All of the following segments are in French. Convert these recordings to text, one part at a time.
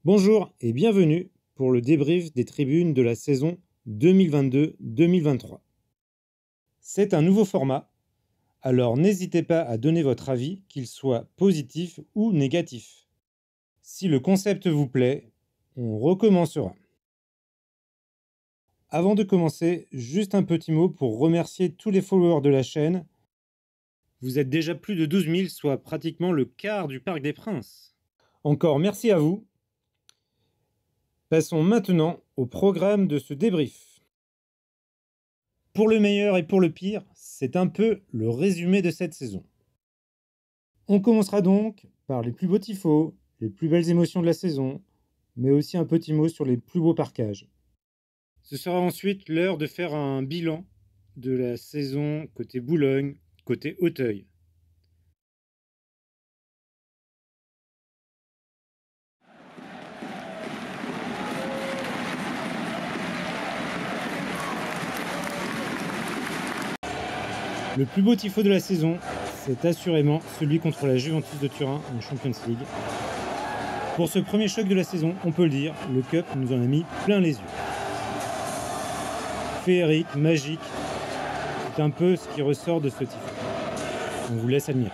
Bonjour et bienvenue pour le débrief des tribunes de la saison 2022-2023. C'est un nouveau format, alors n'hésitez pas à donner votre avis, qu'il soit positif ou négatif. Si le concept vous plaît, on recommencera. Avant de commencer, juste un petit mot pour remercier tous les followers de la chaîne. Vous êtes déjà plus de 12 000, soit pratiquement le quart du Parc des Princes. Encore merci à vous. Passons maintenant au programme de ce débrief. Pour le meilleur et pour le pire, c'est un peu le résumé de cette saison. On commencera donc par les plus beaux tifos, les plus belles émotions de la saison, mais aussi un petit mot sur les plus beaux parquages. Ce sera ensuite l'heure de faire un bilan de la saison côté Boulogne, côté Auteuil. Le plus beau tifo de la saison, c'est assurément celui contre la Juventus de Turin en Champions League. Pour ce premier choc de la saison, on peut le dire, le Cup nous en a mis plein les yeux. Féerique, magique, c'est un peu ce qui ressort de ce tifo. On vous laisse admirer.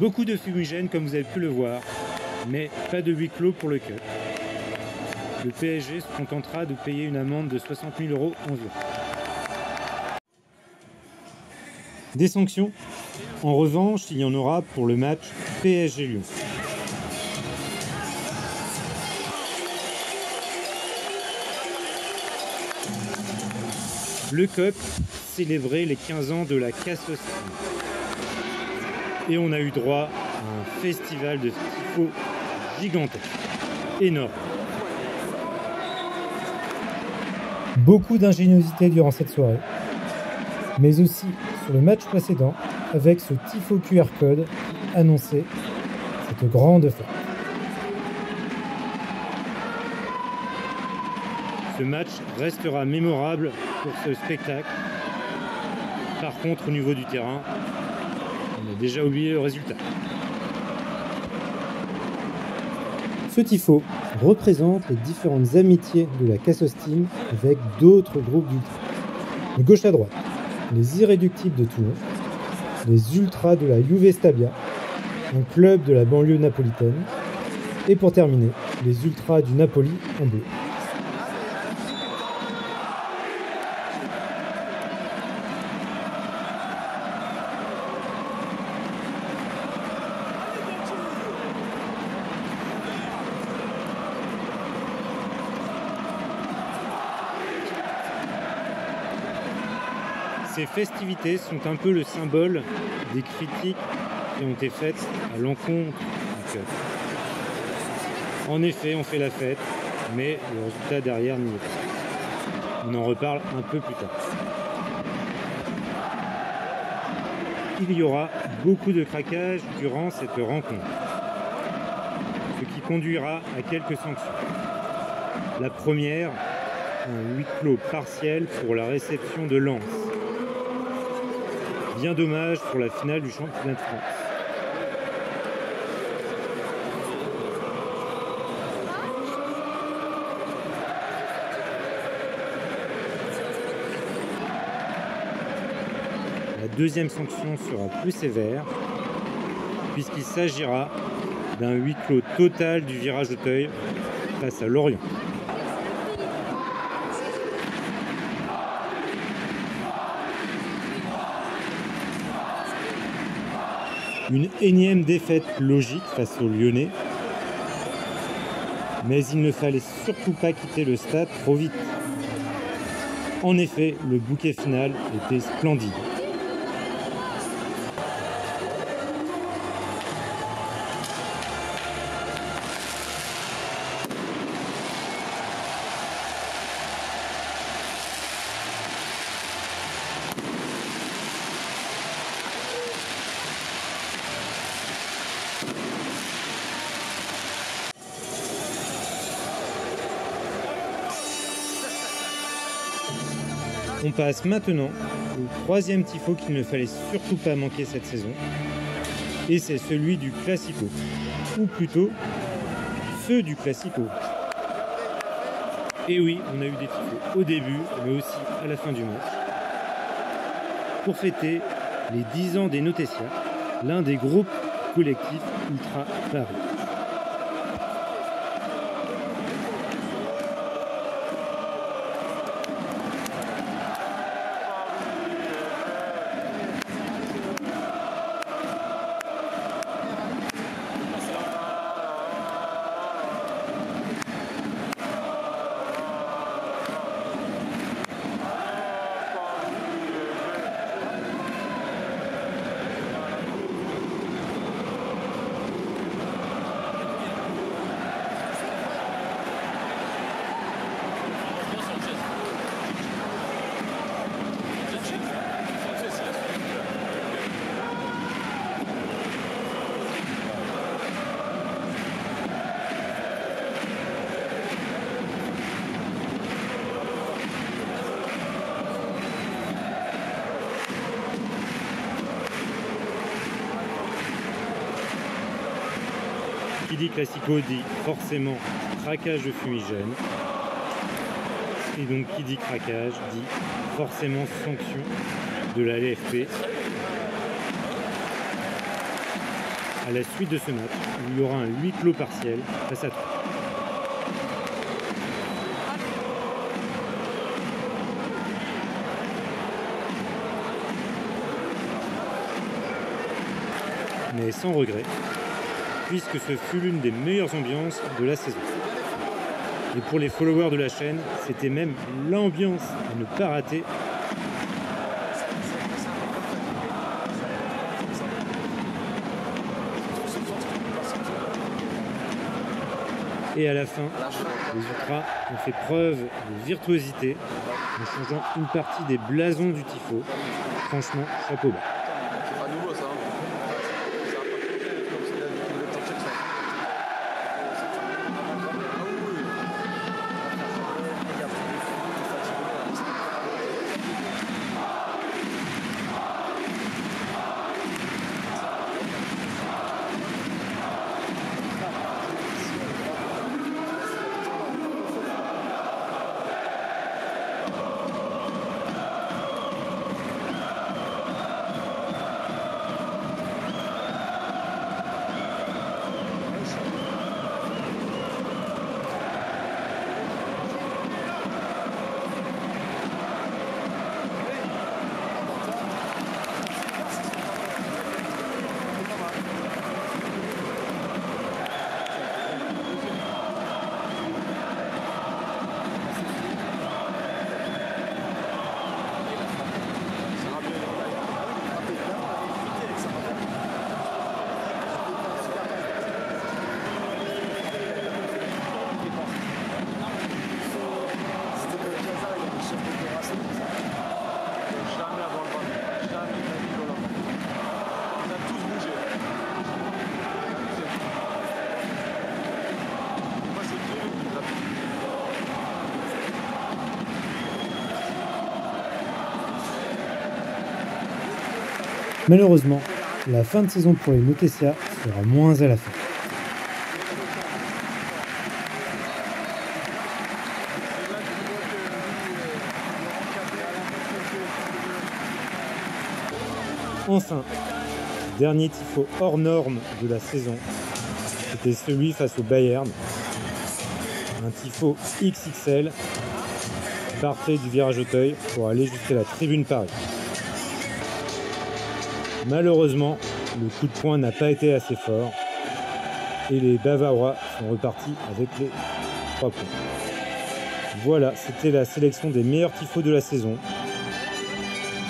Beaucoup de fumigènes comme vous avez pu le voir, mais pas de huis clos pour le Cup. Le PSG se contentera de payer une amende de 60 000 € environ. Des sanctions, en revanche, il y en aura pour le match PSG-Lyon. Le Cup célébrait les 15 ans de la Casse et on a eu droit à un festival de tifo gigantesque, énorme. Beaucoup d'ingéniosité durant cette soirée, mais aussi sur le match précédent avec ce tifo QR code qui annonçait cette grande fête. Ce match restera mémorable pour ce spectacle. Par contre, au niveau du terrain, on a déjà oublié le résultat. Ce tifo représente les différentes amitiés de la Cassos Team avec d'autres groupes d'ultras. De gauche à droite, les Irréductibles de Toulon, les Ultras de la Juve Stabia, un club de la banlieue napolitaine, et pour terminer, les Ultras du Napoli en bleu. Ces festivités sont un peu le symbole des critiques qui ont été faites à l'encontre du Cup. En effet, on fait la fête, mais le résultat derrière n'y est pas. On en reparle un peu plus tard. Il y aura beaucoup de craquage durant cette rencontre, ce qui conduira à quelques sanctions. La première, un huis clos partiel pour la réception de Lens. Bien dommage pour la finale du championnat de France. La deuxième sanction sera plus sévère, puisqu'il s'agira d'un huis clos total du virage Auteuil face à Lorient. Une énième défaite logique face aux Lyonnais, mais il ne fallait surtout pas quitter le stade trop vite. En effet, le bouquet final était splendide. On passe maintenant au troisième tifo qu'il ne fallait surtout pas manquer cette saison, et c'est celui du Classico, ou plutôt ceux du Classico. Et oui, on a eu des tifos au début, mais aussi à la fin du match, pour fêter les 10 ans des Notesia, l'un des groupes collectifs Ultra Paris. Qui dit Classico dit forcément craquage de fumigène. Et donc qui dit craquage dit forcément sanction de la LFP. À la suite de ce match, il y aura un huis clos partiel face à Troyes. Mais sans regret, puisque ce fut l'une des meilleures ambiances de la saison. Et pour les followers de la chaîne, c'était même l'ambiance à ne pas rater. Et à la fin, les Ultras ont fait preuve de virtuosité en changeant une partie des blasons du tifo. Franchement, chapeau bas. Malheureusement, la fin de saison pour les Notesia sera moins à la fin. Enfin, dernier tifo hors norme de la saison, c'était celui face au Bayern. Un tifo XXL, partait du virage Auteuil pour aller jusqu'à la tribune Paris. Malheureusement, le coup de poing n'a pas été assez fort et les Bavarois sont repartis avec les 3 points. Voilà, c'était la sélection des meilleurs tifos de la saison.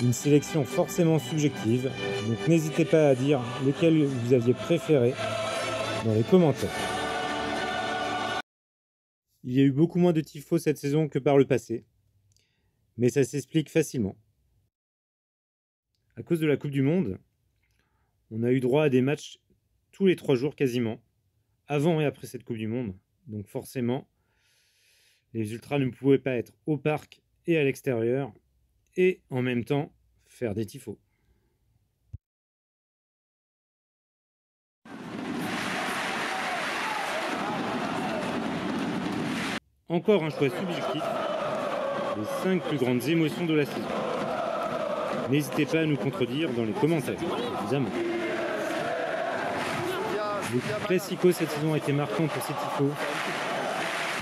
Une sélection forcément subjective, donc n'hésitez pas à dire lesquels vous aviez préférés dans les commentaires. Il y a eu beaucoup moins de tifos cette saison que par le passé, mais ça s'explique facilement. À cause de la Coupe du Monde, on a eu droit à des matchs tous les 3 jours quasiment, avant et après cette Coupe du Monde. Donc forcément, les Ultras ne pouvaient pas être au parc et à l'extérieur. et en même temps faire des tifos. Encore un choix subjectif, les 5 plus grandes émotions de la saison. N'hésitez pas à nous contredire dans les commentaires, évidemment. Le Classico cette saison a été marquant pour ses tifos,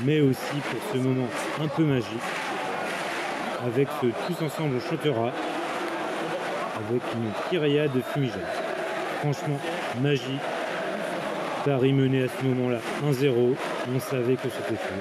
mais aussi pour ce moment un peu magique, avec ce tous ensemble on chantera, avec une kyriade de fumigène. Franchement, magique. Paris menait à ce moment-là 1-0, on savait que c'était fait.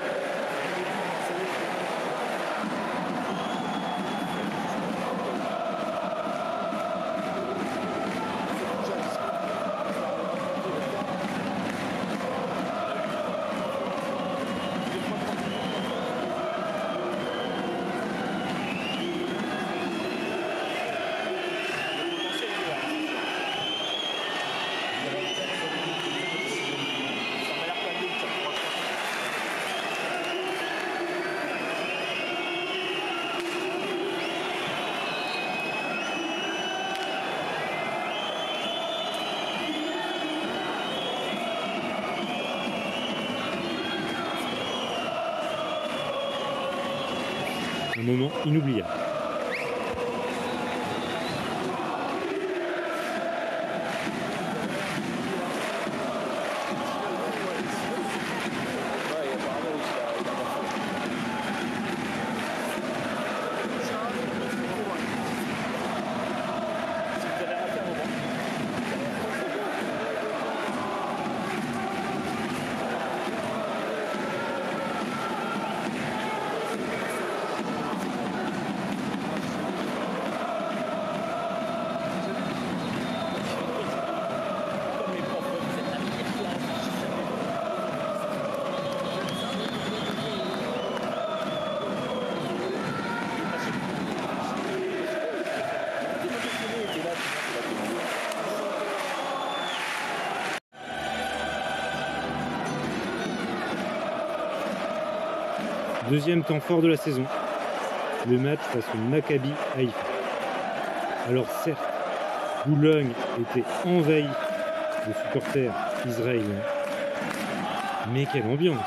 Un moment inoubliable. Deuxième temps fort de la saison, le match face au Maccabi Haïfa. Alors certes, Boulogne était envahi de supporters israéliens, mais quelle ambiance!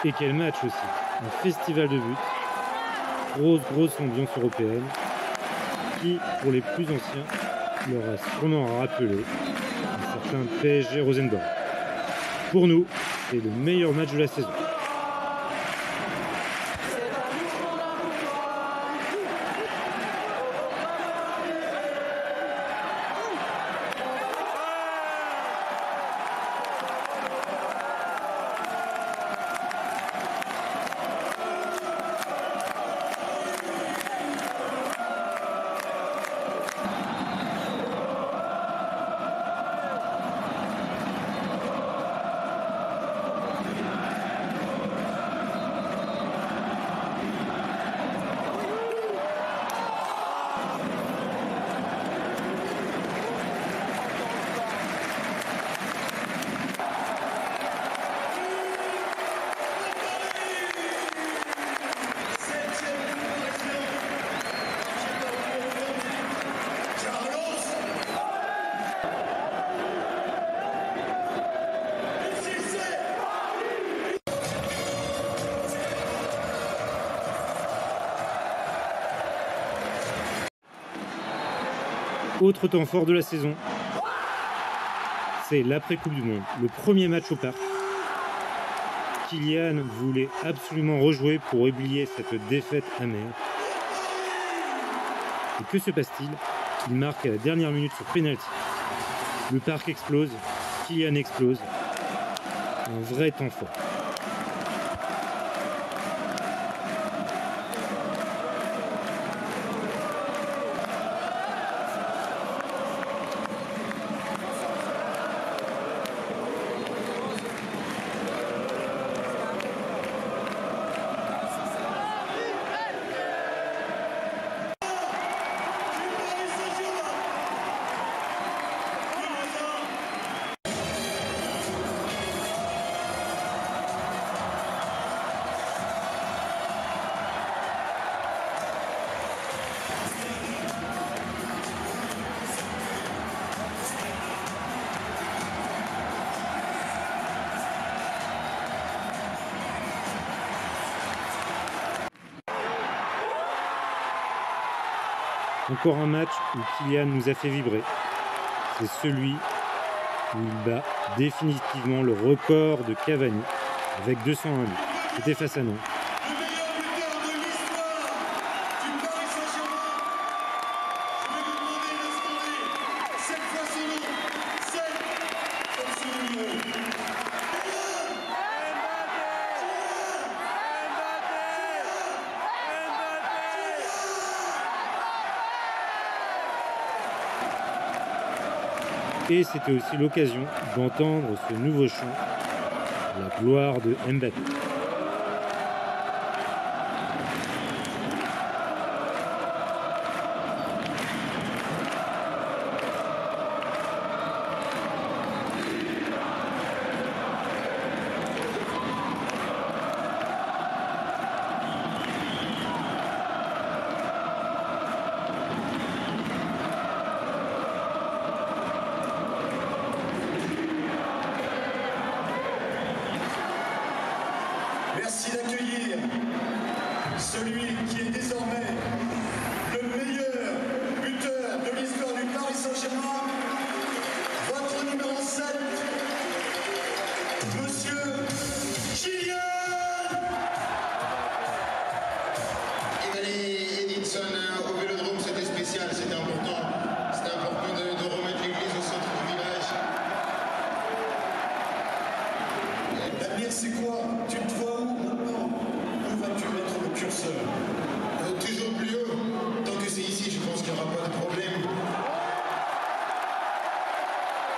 Et quel match aussi, un festival de buts, grosse ambiance européenne, qui, pour les plus anciens, leur a sûrement rappelé un certain PSG Rosenborg. Pour nous, c'est le meilleur match de la saison. Autre temps fort de la saison, c'est l'après-Coupe du Monde, le premier match au parc. Kylian voulait absolument rejouer pour oublier cette défaite amère. Et que se passe-t-il? Il marque à la dernière minute sur penalty. Le parc explose, Kylian explose. Un vrai temps fort. Encore un match où Kylian nous a fait vibrer. C'est celui où il bat définitivement le record de Cavani avec 201 buts. C'était face à Nantes. Et c'était aussi l'occasion d'entendre ce nouveau chant, la gloire de Mbappé. Merci d'accueillir celui qui est désormais le meilleur buteur de l'histoire du Paris Saint-Germain, votre numéro 7, Monsieur Kylian Edinson au Vélodrome, c'était spécial, c'était important. C'était important de remettre l'église au centre du village. L'avenir, c'est quoi? Tu te vois où maintenant? Où vas-tu mettre le curseur? Toujours plus haut. Tant que c'est ici, je pense qu'il n'y aura pas de problème.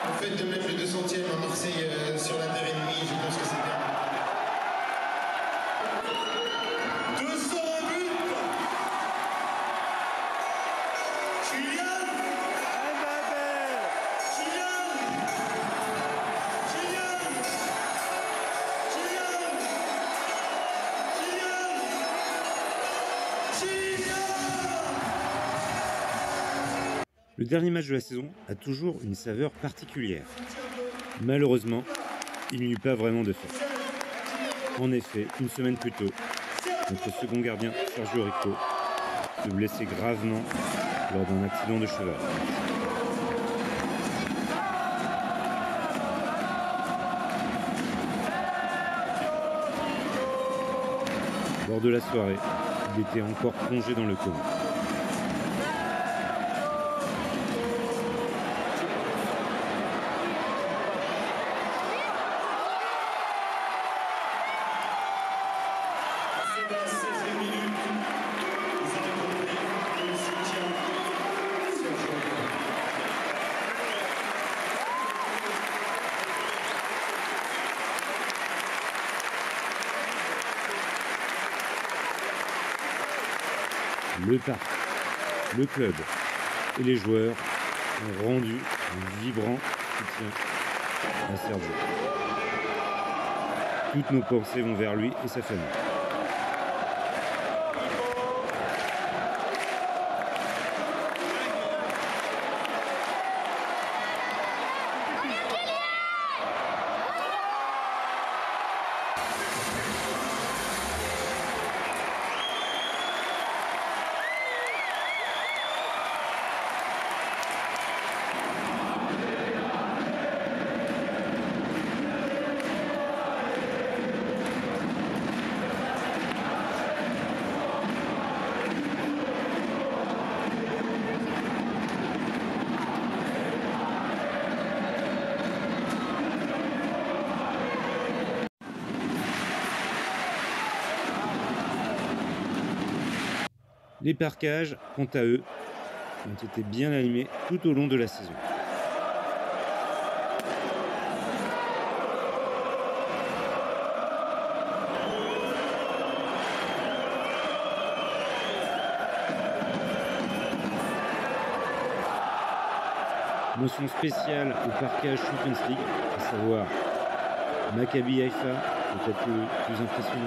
Le fait de mettre le 200e à Marseille sur la terre ennemie, je pense que c'est bien. 201 buts. Kylian Mbappé. Kylian. Kylian. Kylian. Kylian. Kylian. Le dernier match de la saison a toujours une saveur particulière. Malheureusement, il n'y eut pas vraiment de fête. En effet, une semaine plus tôt, notre second gardien, Sergio Rico, se blessait gravement lors d'un accident de cheval. Lors de la soirée, il était encore plongé dans le coma. C'est la 16e minute. Vous avez compris le soutien. Sergio Rico. Le parc, le club et les joueurs ont rendu un vibrant soutien à Sergio. Toutes nos pensées vont vers lui et sa famille. Les parkages, quant à eux, ont été bien animés tout au long de la saison. Mention spéciale au parkage Champions League, à savoir Maccabi Haïfa, peut-être le plus impressionnant.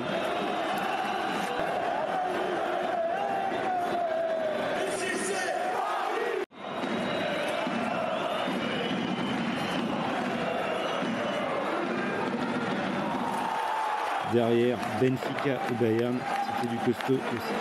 Derrière, Benfica et Bayern, c'était du costaud aussi.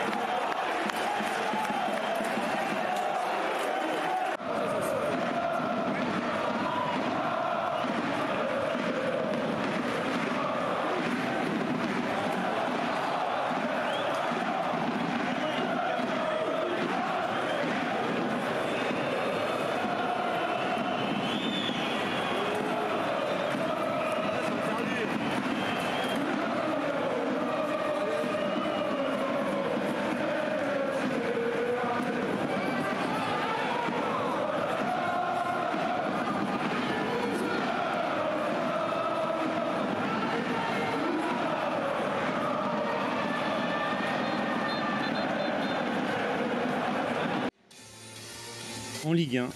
En Ligue 1,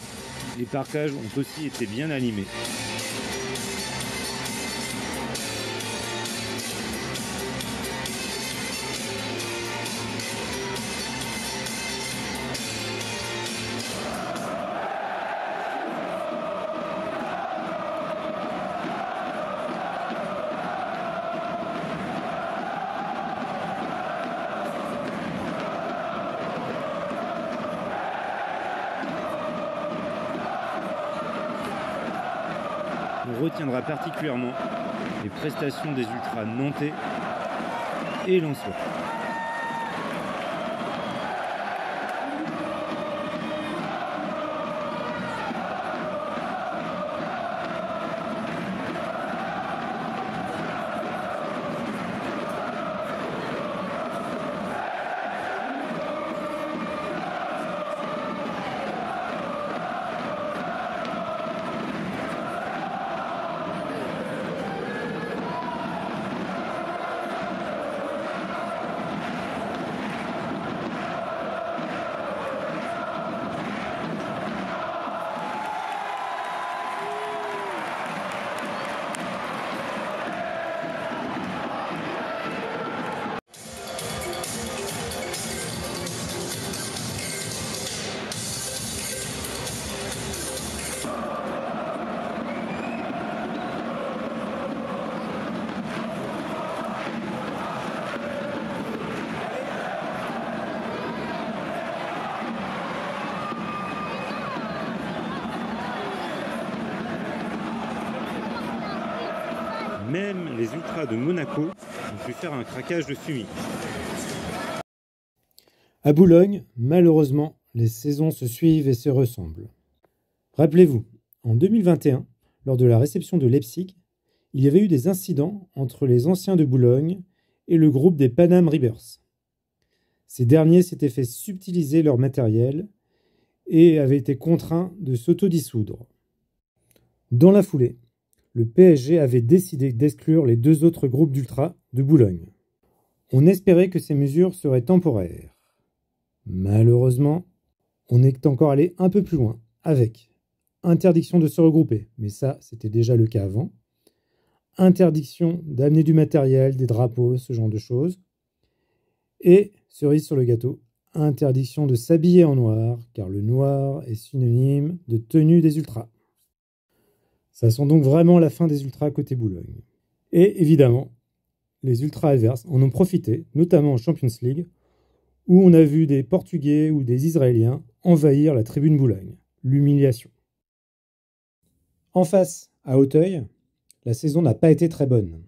les parkages ont aussi été bien animés. On retiendra particulièrement les prestations des ultras nantais et lensois. Même les ultras de Monaco ont pu faire un craquage de fumier. À Boulogne, malheureusement, les saisons se suivent et se ressemblent. Rappelez-vous, en 2021, lors de la réception de Leipzig, il y avait eu des incidents entre les anciens de Boulogne et le groupe des Panam Rivers. Ces derniers s'étaient fait subtiliser leur matériel et avaient été contraints de s'autodissoudre. Dans la foulée, le PSG avait décidé d'exclure les deux autres groupes d'ultras de Boulogne. On espérait que ces mesures seraient temporaires. Malheureusement, on est encore allé un peu plus loin, avec interdiction de se regrouper, mais ça c'était déjà le cas avant, interdiction d'amener du matériel, des drapeaux, ce genre de choses, et, cerise sur le gâteau, interdiction de s'habiller en noir, car le noir est synonyme de tenue des ultras. Ça sent donc vraiment la fin des ultras côté Boulogne. Et évidemment, les ultras adverses en ont profité, notamment en Champions League, où on a vu des Portugais ou des Israéliens envahir la tribune Boulogne. L'humiliation. En face, à Auteuil, la saison n'a pas été très bonne.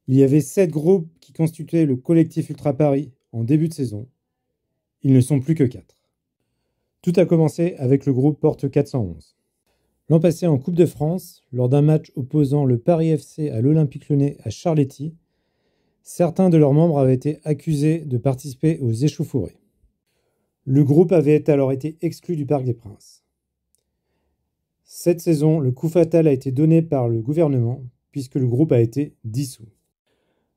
Il y avait 7 groupes qui constituaient le collectif Ultra Paris en début de saison. Ils ne sont plus que 4. Tout a commencé avec le groupe Porte 411. L'an passé en Coupe de France, lors d'un match opposant le Paris FC à l'Olympique Lyonnais à Charléty, certains de leurs membres avaient été accusés de participer aux échauffourées. Le groupe avait alors été exclu du Parc des Princes. Cette saison, le coup fatal a été donné par le gouvernement puisque le groupe a été dissous.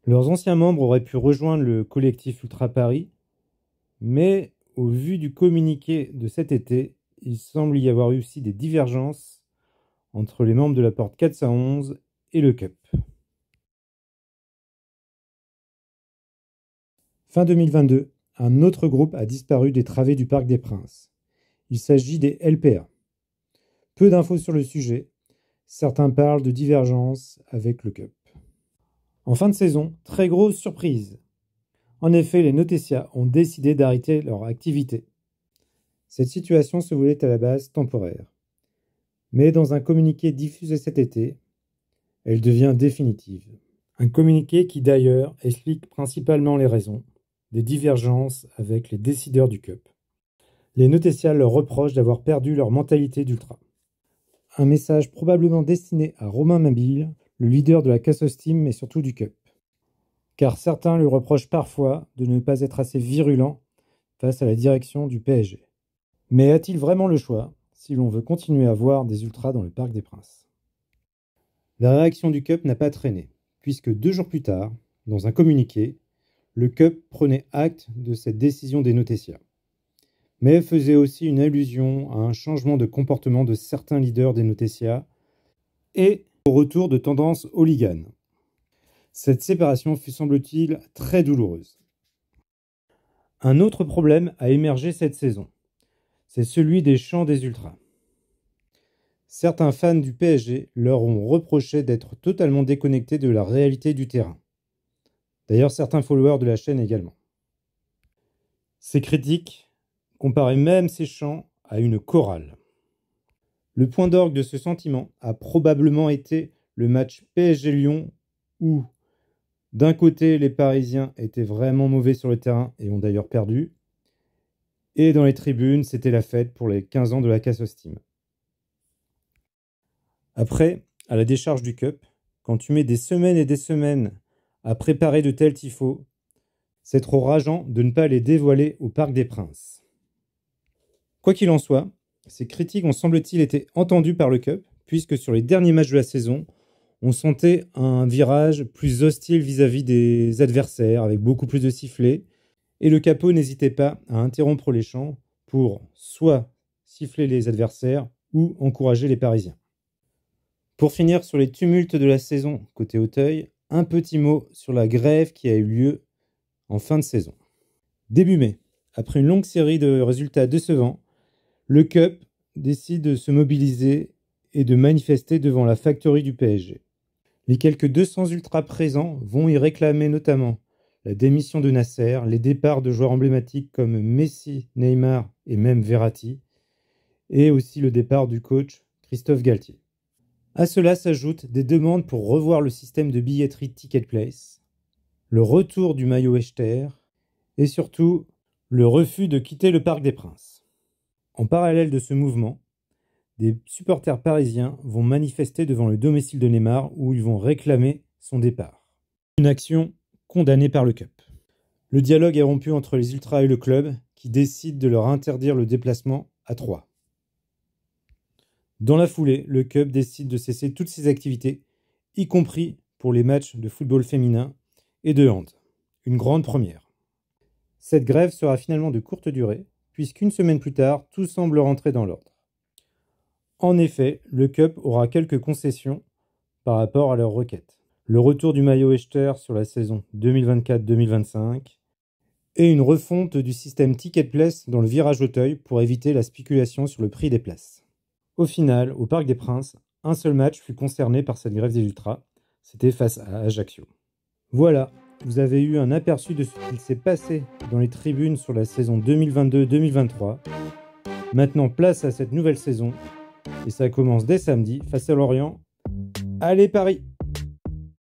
Leurs anciens membres auraient pu rejoindre le collectif Ultra Paris, mais au vu du communiqué de cet été, il semble y avoir eu aussi des divergences entre les membres de la porte 411 et le Cup. Fin 2022, un autre groupe a disparu des travées du Parc des Princes. Il s'agit des LPA. Peu d'infos sur le sujet. Certains parlent de divergences avec le Cup. En fin de saison, très grosse surprise. En effet, les Notesia ont décidé d'arrêter leur activité. Cette situation se voulait à la base temporaire. Mais dans un communiqué diffusé cet été, elle devient définitive. Un communiqué qui d'ailleurs explique principalement les raisons des divergences avec les décideurs du Cup. Les Notesia leur reprochent d'avoir perdu leur mentalité d'ultra. Un message probablement destiné à Romain Mabille, le leader de la Cassos Team et surtout du Cup. Car certains lui reprochent parfois de ne pas être assez virulent face à la direction du PSG. Mais a-t-il vraiment le choix si l'on veut continuer à voir des ultras dans le Parc des Princes? La réaction du Cup n'a pas traîné, puisque 2 jours plus tard, dans un communiqué, le Cup prenait acte de cette décision des Notesia, mais faisait aussi une allusion à un changement de comportement de certains leaders des Notesia et au retour de tendances hooligan. Cette séparation fut, semble-t-il, très douloureuse. Un autre problème a émergé cette saison. C'est celui des chants des ultras. Certains fans du PSG leur ont reproché d'être totalement déconnectés de la réalité du terrain. D'ailleurs, certains followers de la chaîne également. Ces critiques comparaient même ces chants à une chorale. Le point d'orgue de ce sentiment a probablement été le match PSG-Lyon où, d'un côté, les Parisiens étaient vraiment mauvais sur le terrain et ont d'ailleurs perdu, et dans les tribunes, c'était la fête pour les 15 ans de la Cassos Team. Après, à la décharge du Cup, quand tu mets des semaines et des semaines à préparer de tels tifos, c'est trop rageant de ne pas les dévoiler au Parc des Princes. Quoi qu'il en soit, ces critiques ont semble-t-il été entendues par le Cup, puisque sur les derniers matchs de la saison, on sentait un virage plus hostile vis-à-vis des adversaires, avec beaucoup plus de sifflets, et le capot n'hésitait pas à interrompre les chants pour soit siffler les adversaires ou encourager les Parisiens. Pour finir sur les tumultes de la saison côté Auteuil, un petit mot sur la grève qui a eu lieu en fin de saison. Début mai, après une longue série de résultats décevants, le Cup décide de se mobiliser et de manifester devant la factory du PSG. Les quelques 200 ultras présents vont y réclamer notamment la démission de Nasser, les départs de joueurs emblématiques comme Messi, Neymar et même Verratti, et aussi le départ du coach Christophe Galtier. À cela s'ajoutent des demandes pour revoir le système de billetterie Ticket Place, le retour du maillot Echter et surtout le refus de quitter le Parc des Princes. En parallèle de ce mouvement, des supporters parisiens vont manifester devant le domicile de Neymar où ils vont réclamer son départ. Une action condamnée par le Cup. Le dialogue est rompu entre les ultras et le club qui décide de leur interdire le déplacement à Troyes. Dans la foulée, le Cup décide de cesser toutes ses activités, y compris pour les matchs de football féminin et de hand. Une grande première. Cette grève sera finalement de courte durée, puisqu'une semaine plus tard, tout semble rentrer dans l'ordre. En effet, le Cup aura quelques concessions par rapport à leurs requêtes. Le retour du maillot Echter sur la saison 2024-2025 et une refonte du système Ticket Place dans le virage Auteuil pour éviter la spéculation sur le prix des places. Au final, au Parc des Princes, un seul match fut concerné par cette grève des ultras, c'était face à Ajaccio. Voilà, vous avez eu un aperçu de ce qu'il s'est passé dans les tribunes sur la saison 2022-2023. Maintenant, place à cette nouvelle saison, et ça commence dès samedi face à Lorient. Allez Paris!